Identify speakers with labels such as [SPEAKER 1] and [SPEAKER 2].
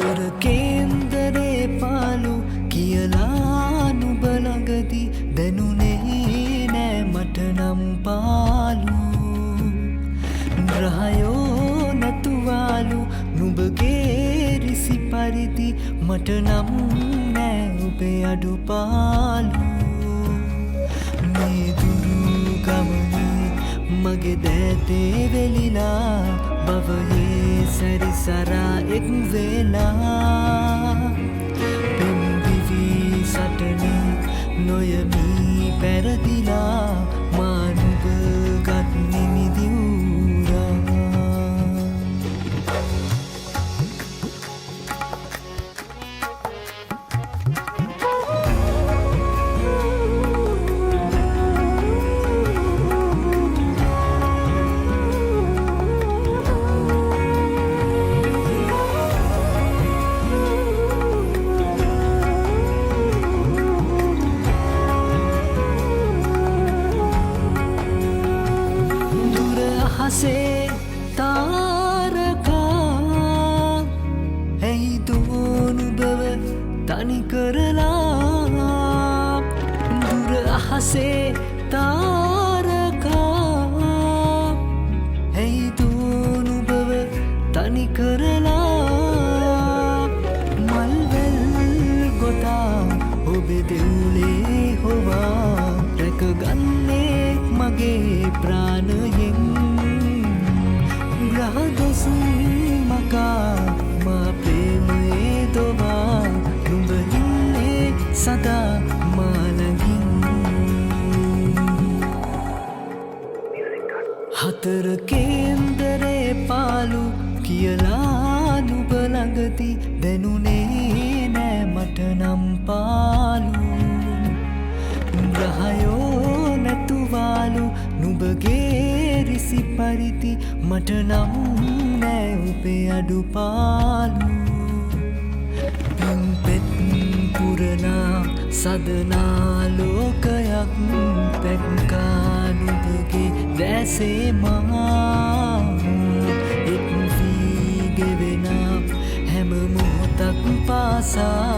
[SPEAKER 1] හතර කේන්දරේ පාලු කියලා නුඹ ළඟදී දැනුනේ නෑ මට නම් පාලු ග්‍රහයෝ නැතුවාලු නුඹගේ රිසි පරිදි මට නම් නෑ ඔබේ අඩුපාලු මේ දුරු ගමනේ මගේ දෑතේ වෙලිලා බවයේ සැරිසරා එක් වෙලා පෙම්දිවි සටනේ නොයමී පැරදිලා මා නුඹ ගත් නිමිදිවුරා අහසේ තාරකා ඇයි දෝනුබව තනි කරලා දුර අහසේ තාරකා ඇයි දෝනුබව තනි කරලා මල්වැල් ගොතා ඔබේ දෙවුලේ හොවා රැකගන්නේ මගේ ප්‍රාණයෙන් මකා මා ප්‍රේමයේ දොවා නුඹ ඉන්නේ සදා මා ළඟින් හතර කේන්දරේ පාලු කියලා නුඹ ළඟදී දැනුනේ නෑ මට නම් පාලු ග්‍රහයෝ නැතුවාලු නුඹගේ රිසි පරිදි මට නම් නෑ ඔබේ අඩුපාලු පින්පෙත් පුරනා සදනා ලෝකයක් පැක්කා නුඹගේ දැසේ මා එක් වී ගෙවෙන හැම මොහොතක් පාසා